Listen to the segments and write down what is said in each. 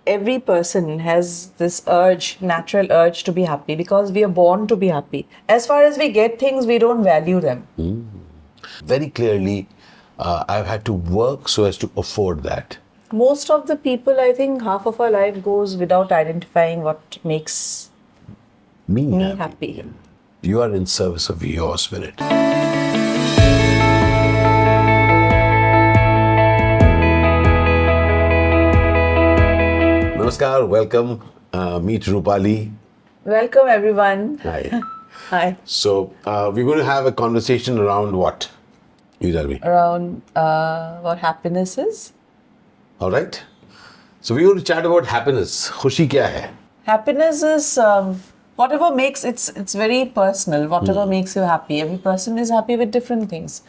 every person has this natural urge to be happy because we are born to be happy. As far as we get things, we don't value them. Very clearly, I've had to work so as to afford that. Most of the people, I think half of our life goes without identifying what makes me happy. You are in service of your spirit. Namaskar, welcome. Meet Rupali. Welcome, everyone. Hi. Hi. So, we're going to have a conversation around what? You tell me. Around what happiness is. All right. So, we're going to chat about happiness. Khushi kya hai? Happiness is whatever makes it's very personal. Whatever makes you happy. Every person is happy with different things.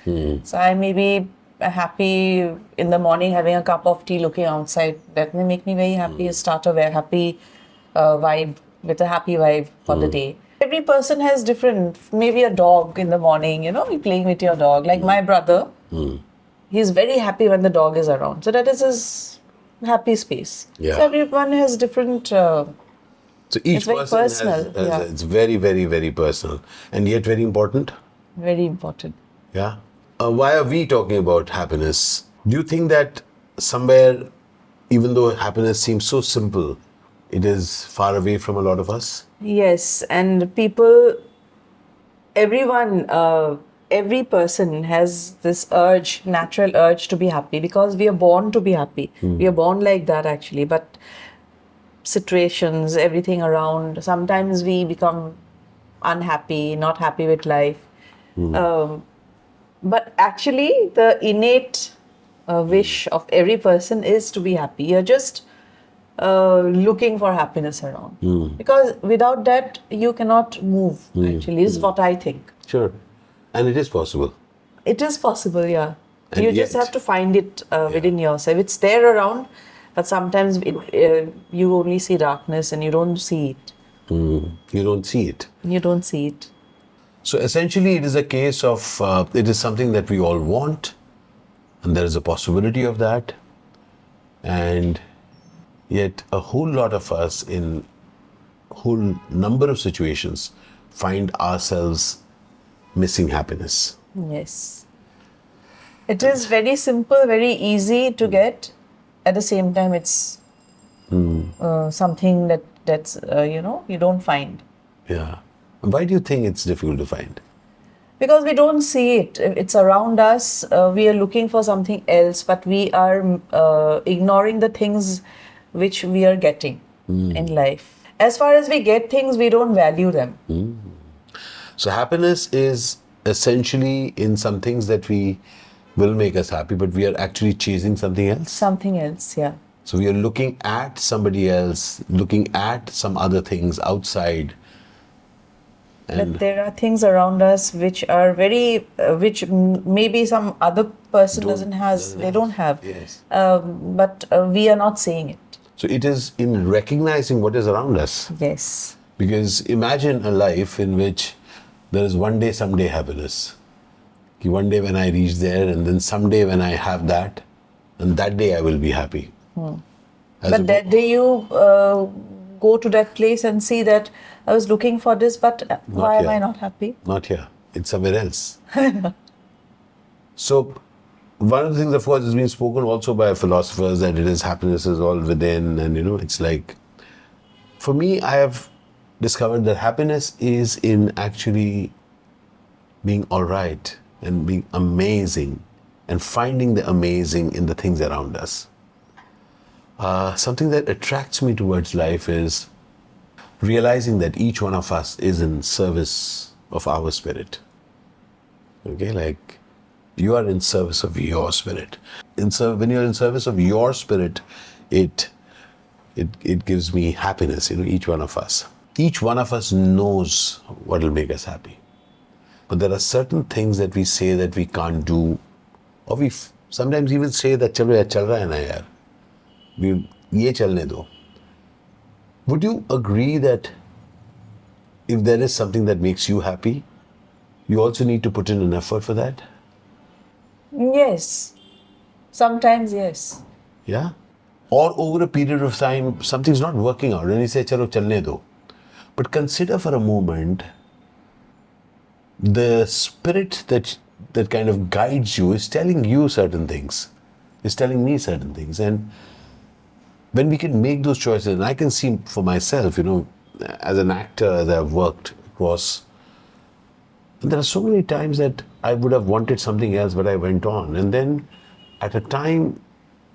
So I may be happy in the morning having a cup of tea, looking outside. That may make me very happy. Start a very happy vibe with a happy vibe for the day. Every person has different. Maybe a dog in the morning. You're playing with your dog. Like my brother, he's very happy when the dog is around. So that is his happy space. Yeah. So everyone has different. So each It's very person personal, yeah. it's very, very, very personal and yet very important. Very important. Yeah. Why are we talking about happiness? Do you think that somewhere, even though happiness seems so simple, it is far away from a lot of us? Yes, and every person has this natural urge to be happy because we are born to be happy. We are born like that actually, but situations, everything around, sometimes we become unhappy, not happy with life. But actually, the innate wish of every person is to be happy. You're just looking for happiness around. Because without that, you cannot move, actually, is what I think. Sure. And it is possible. It is possible, yeah. And you just yet- have to find it within yourself. It's there around, but sometimes you only see darkness and you don't see it. You don't see it. You don't see it. So essentially, it is a case of, it is something that we all want, and there is a possibility of that. And yet a whole lot of us in a whole number of situations find ourselves missing happiness. Yes. It is very simple, very easy to get. At the same time, it's something that's you don't find. Yeah. Why do you think it's difficult to find? Because we don't see it. It's around us. We are looking for something else, but we are ignoring the things which we are getting in life. As far as we get things, we don't value them. So happiness is essentially in some things that we will make us happy, but we are actually chasing something else. Something else, yeah. So we are looking at somebody else, looking at some other things outside. But there are things around us which are which maybe some other person doesn't have. Yes. But we are not seeing it. So it is in recognizing what is around us. Yes. Because imagine a life in which there is one day, someday happiness. One day when I reach there, and then someday when I have that, and that day I will be happy. But that day you go to that place and see that I was looking for this, but why am I not happy? Not here. It's somewhere else. So, one of the things, of course, has been spoken also by philosophers that it is happiness is all within, and it's like, for me, I have discovered that happiness is in actually being all right and being amazing and finding the amazing in the things around us. Something that attracts me towards life is realizing that each one of us is in service of our spirit. Okay, like you are in service of your spirit. When you're in service of your spirit, it gives me happiness, each one of us. Each one of us knows what will make us happy. But there are certain things that we say that we can't do, or we sometimes even say that chalo yaar, chal raha hai na yaar. Ye chalne do. Would you agree that if there is something that makes you happy, you also need to put in an effort for that? Yes. Sometimes, yes. Yeah? or over a period of time, something's not working out and you say, chalo, chalne do. But consider for a moment the spirit that kind of guides you is telling you certain things, is telling me certain things. And when we can make those choices, and I can see for myself, as an actor that I've worked across, there are so many times that I would have wanted something else, but I went on. And then at a time,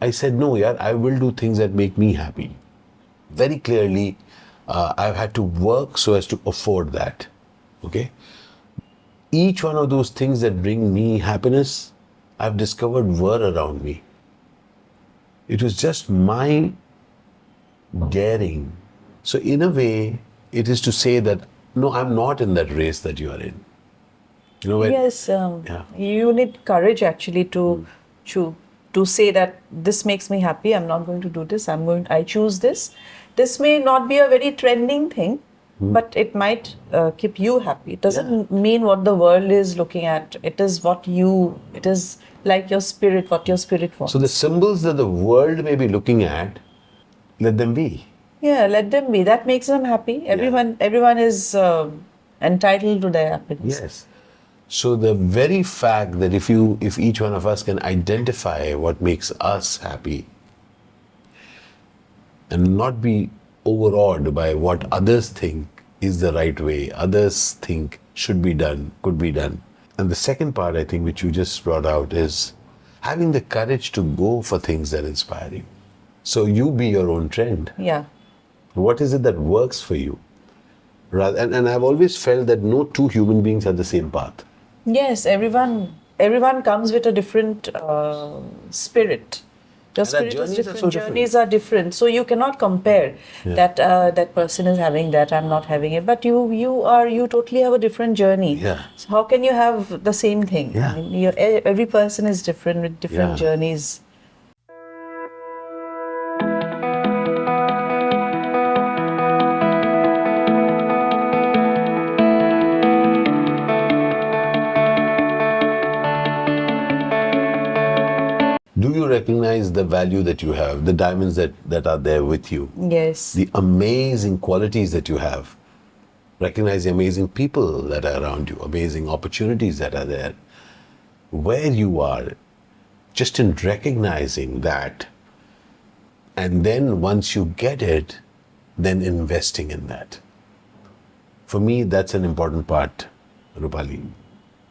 I said, no, yeah, I will do things that make me happy. Very clearly, I've had to work so as to afford that. Okay? Each one of those things that bring me happiness, I've discovered were around me. It was just my daring. So in a way, it is to say that, no, I'm not in that race that you are in. Yes, you need courage actually to say that this makes me happy. I'm not going to do this. I choose this. This may not be a very trending thing, but it might keep you happy. It doesn't mean what the world is looking at. It is it is like your spirit, what your spirit wants. So the symbols that the world may be looking at, let them be. Yeah, let them be. That makes them happy. Everyone is entitled to their happiness. Yes. So the very fact that if each one of us can identify what makes us happy and not be overawed by what others think is the right way, others think should be done, could be done. And the second part, I think, which you just brought out is having the courage to go for things that inspire you. So you be your own trend. Yeah. What is it that works for you? And I've always felt that no two human beings have the same path. Yes, everyone comes with a different spirit. Your spirit is different. Journeys are different. So you cannot compare that that person is having that, I'm not having it. But you totally have a different journey. Yeah. So how can you have the same thing? Yeah. I mean, every person is different with different journeys. Do you recognize the value that you have, the diamonds that are there with you? Yes. The amazing qualities that you have. Recognize the amazing people that are around you, amazing opportunities that are there. Where you are, just in recognizing that. And then once you get it, then investing in that. For me, that's an important part, Rupali.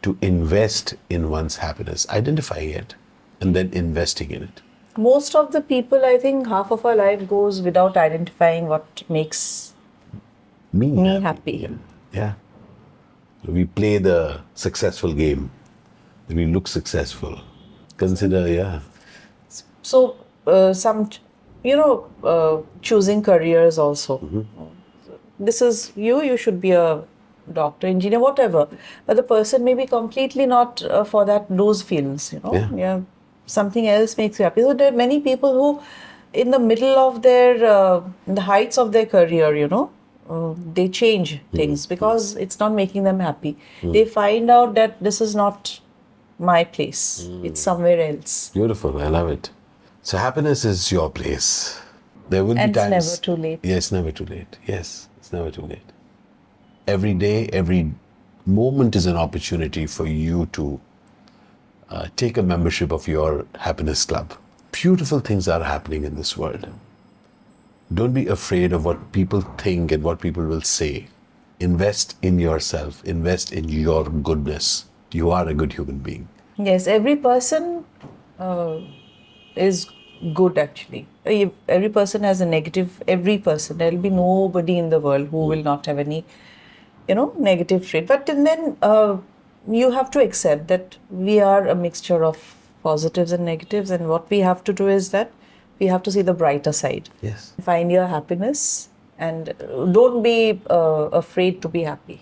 To invest in one's happiness, identifying it, and then investing in it. Most of the people, I think half of our life goes without identifying what makes me happy. Yeah. We play the successful game. We look successful. Consider, So, choosing careers also. This is you should be a doctor, engineer, whatever. But the person may be completely not for those fields, Yeah. Something else makes you happy. So there are many people who, in the middle of the heights of their career, they change things because it's not making them happy. They find out that this is not my place. It's somewhere else. Beautiful. I love it. So happiness is your place. There will be times. And it's never too late. Yeah, it's never too late. Yes, it's never too late. Every day, every moment is an opportunity for you to take a membership of your happiness club. Beautiful things are happening in this world. Don't be afraid of what people think and what people will say. Invest in yourself. Invest in your goodness. You are a good human being. Yes, every person is good actually. Every person has a negative, every person. There will be nobody in the world who will not have any, negative trait. But then you have to accept that we are a mixture of positives and negatives, and what we have to do is that we have to see the brighter side. Yes. Find your happiness and don't be afraid to be happy.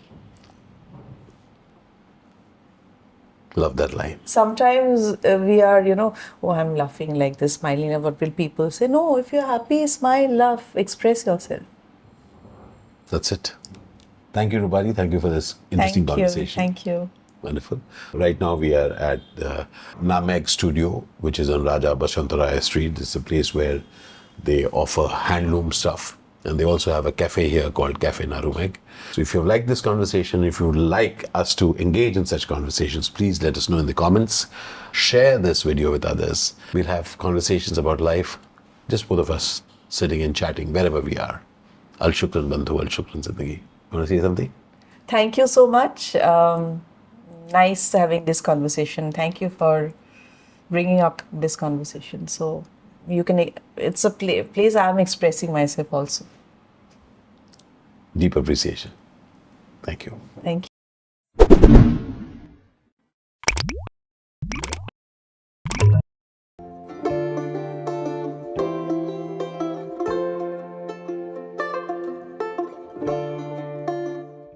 Love that line. Sometimes we are, I'm laughing like this, smiling. What will people say? No, if you're happy, smile, laugh, express yourself. That's it. Thank you, Rupali. Thank you for this interesting conversation. Thank you. Wonderful. Right now we are at the Namek studio, which is on Raja Bashantaraya Street. It's a place where They offer handloom stuff. And they also have a cafe here called Cafe Narumeg. So if you've liked this conversation, if you would like us to engage in such conversations, please let us know in the comments. Share this video with others. We'll have conversations about life, just both of us sitting and chatting wherever we are. Alshukran Bandhu, Alshukran Zindagi. You want to say something? Thank you so much. Nice having this conversation. Thank you for bringing up this conversation. So it's a place I'm expressing myself also. Deep appreciation. Thank you. Thank you.